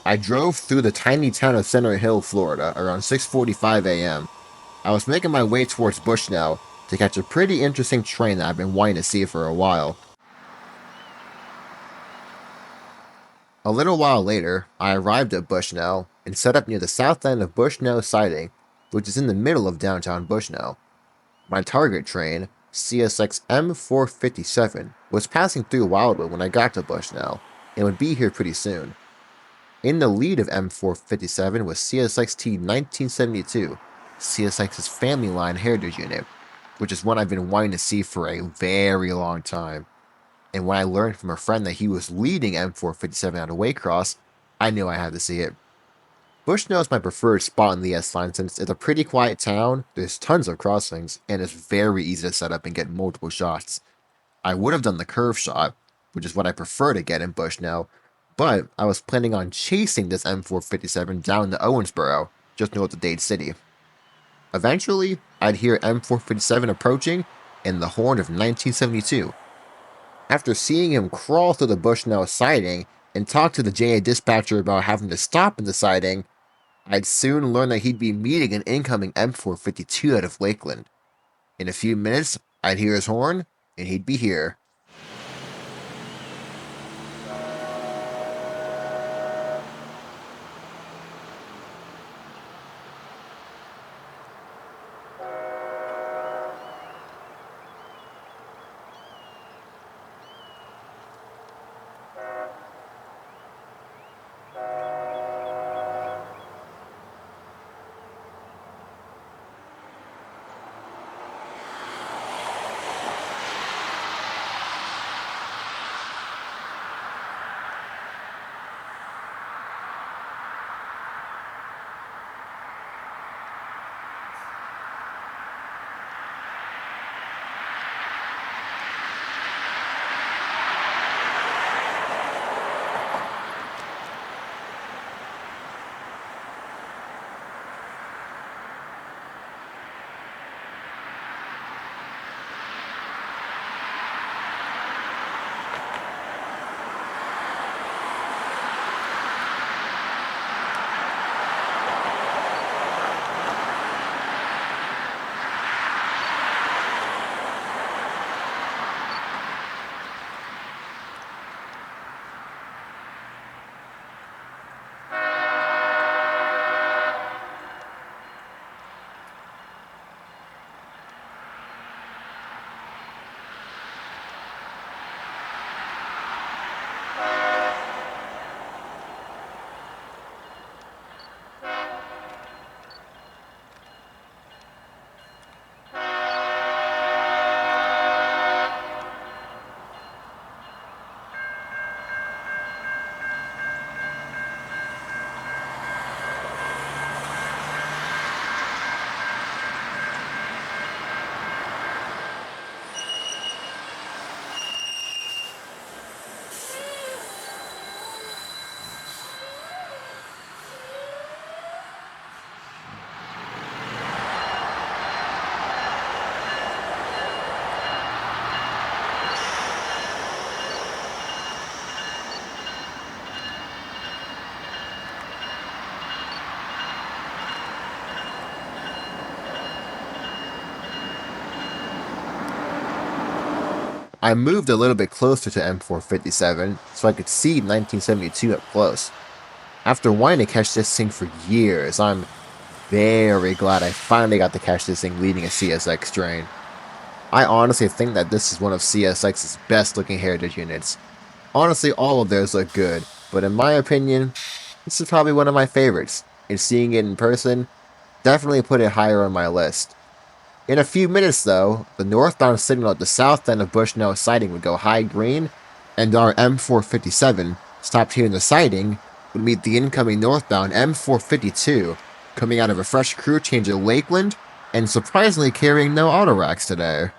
I drove through the tiny town of Center Hill, Florida, around 6:45 a.m. I was making my way towards Bushnell to catch a pretty interesting train that I've been wanting to see for a while. A little while later, I arrived at Bushnell and set up near the south end of Bushnell Siding, which is in the middle of downtown Bushnell. My target train, CSX M457, was passing through Wildwood when I got to Bushnell, and would be here pretty soon. In the lead of M457 was CSXT 1972, CSX's Family Line Heritage Unit, which is one I've been wanting to see for a very long time. And when I learned from a friend that he was leading M457 out of Waycross, I knew I had to see it. Bushnell is my preferred spot in the S line since it's a pretty quiet town, there's tons of crossings, and it's very easy to set up and get multiple shots. I would have done the curve shot, which is what I prefer to get in Bushnell, but I was planning on chasing this M457 down to Owensboro, just north of Dade City. Eventually, I'd hear M457 approaching and the horn of 1972. After seeing him crawl through the Bushnell siding and talk to the JA dispatcher about having to stop in the siding, I'd soon learn that he'd be meeting an incoming M452 out of Lakeland. In a few minutes, I'd hear his horn, and he'd be here. I moved a little bit closer to M457 so I could see 1972 up close. After wanting to catch this thing for years, I'm very glad I finally got to catch this thing leading a CSX train. I honestly think that this is one of CSX's best looking heritage units. Honestly, all of theirs look good, but in my opinion, this is probably one of my favorites, and seeing it in person definitely put it higher on my list. In a few minutes, though, the northbound signal at the south end of Bushnell siding would go high green, and our M457, stopped here in the siding, would meet the incoming northbound M452, coming out of a fresh crew change at Lakeland, and surprisingly carrying no auto racks today.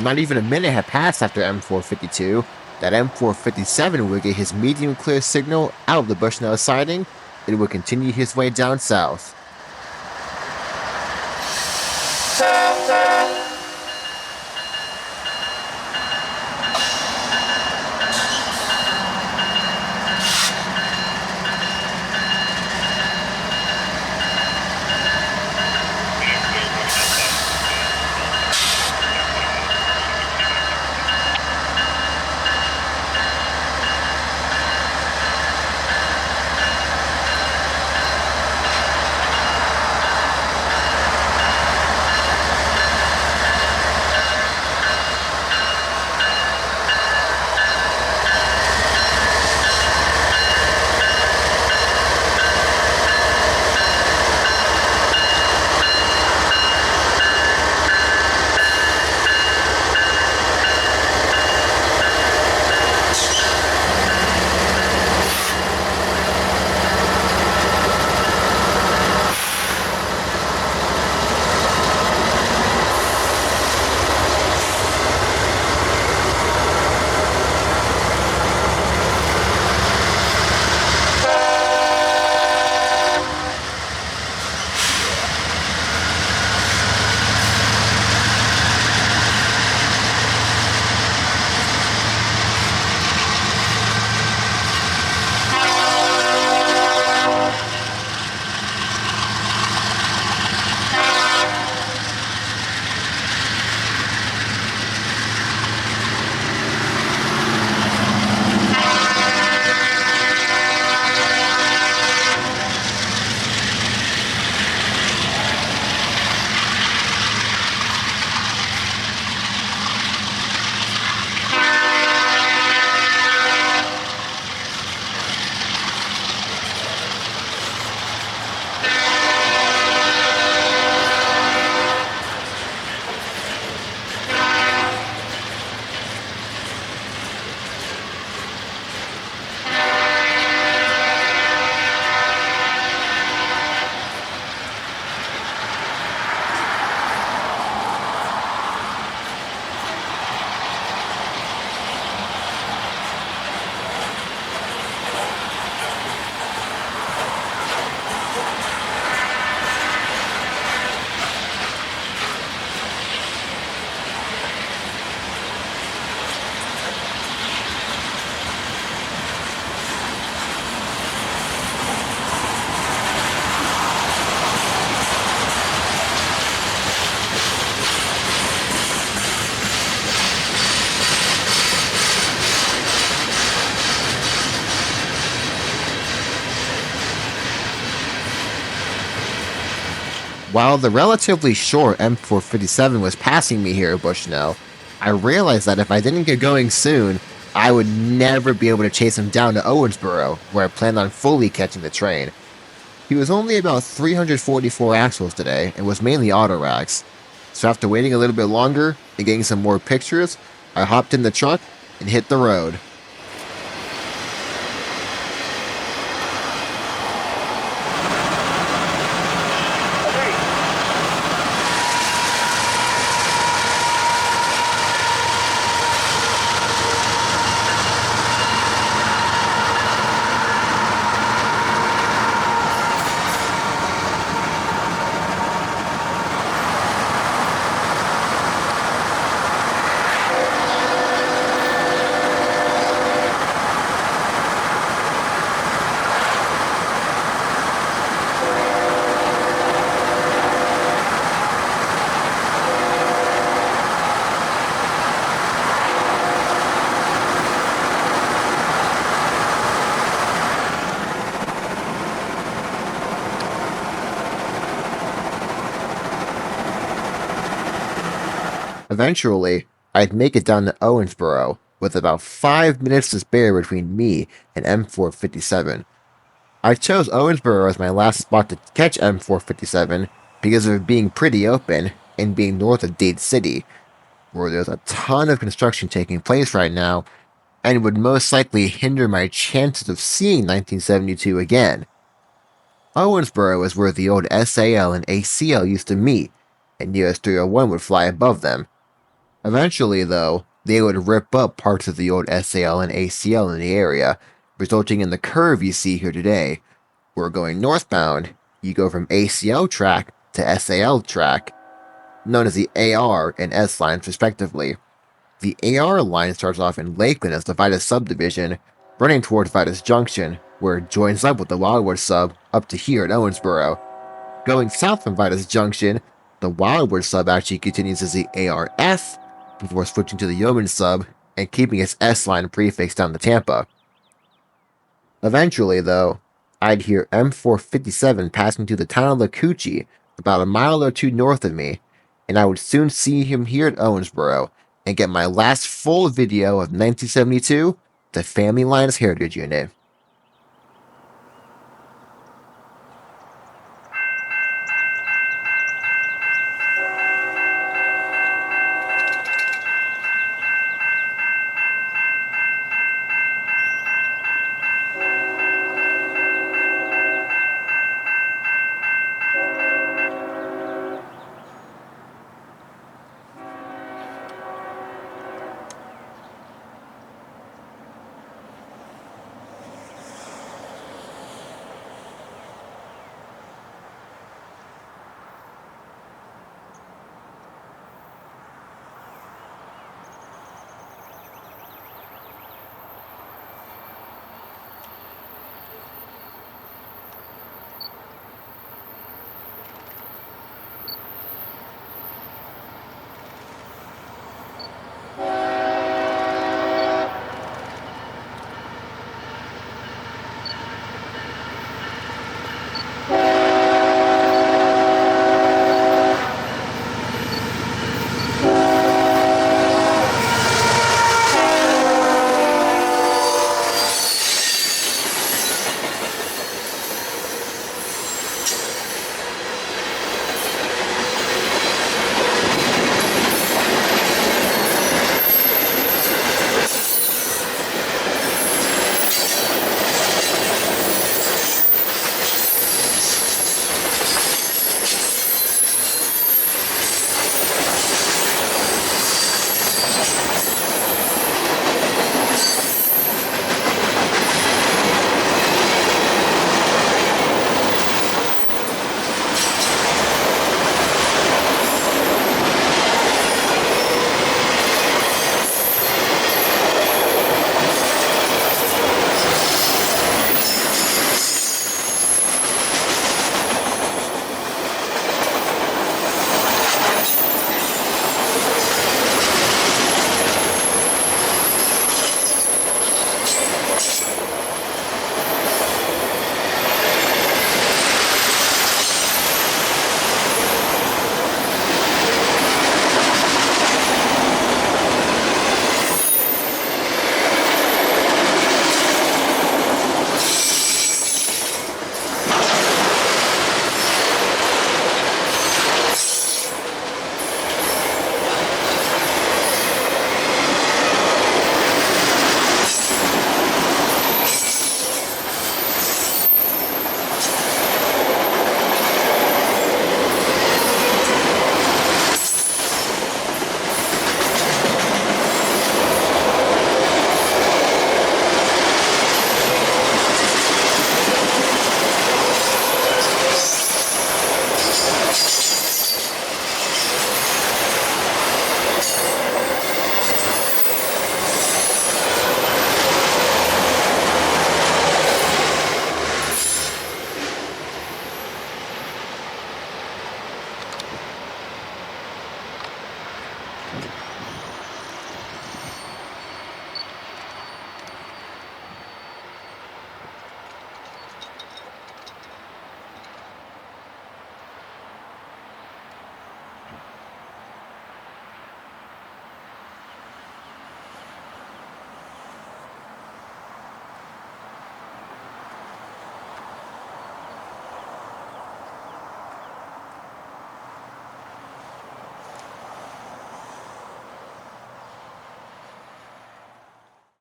Not even a minute had passed after M452 that M457 would get his medium clear signal out of the Bushnell siding and would continue his way down south. While the relatively short M457 was passing me here at Bushnell, I realized that if I didn't get going soon, I would never be able to chase him down to Owensboro, where I planned on fully catching the train. He was only about 344 axles today and was mainly auto racks. So after waiting a little bit longer and getting some more pictures, I hopped in the truck and hit the road. Eventually, I'd make it down to Owensboro, with about 5 minutes to spare between me and M457. I chose Owensboro as my last spot to catch M457 because of it being pretty open and being north of Dade City, where there's a ton of construction taking place right now and would most likely hinder my chances of seeing 1972 again. Owensboro is where the old SAL and ACL used to meet, and US 301 would fly above them. Eventually, though, they would rip up parts of the old SAL and ACL in the area, resulting in the curve you see here today. Where going northbound, you go from ACL track to SAL track, known as the AR and S lines respectively. The AR line starts off in Lakeland as the Vitus subdivision, running towards Vitus Junction, where it joins up with the Wildwood sub up to here at Owensboro. Going south from Vitus Junction, the Wildwood sub actually continues as the ARS before switching to the Yeoman sub and keeping its S line prefix down to Tampa. Eventually, though, I'd hear M457 passing through the town of Lakuchi, about a mile or two north of me, and I would soon see him here at Owensboro and get my last full video of 1972, the Family Lines Heritage Unit.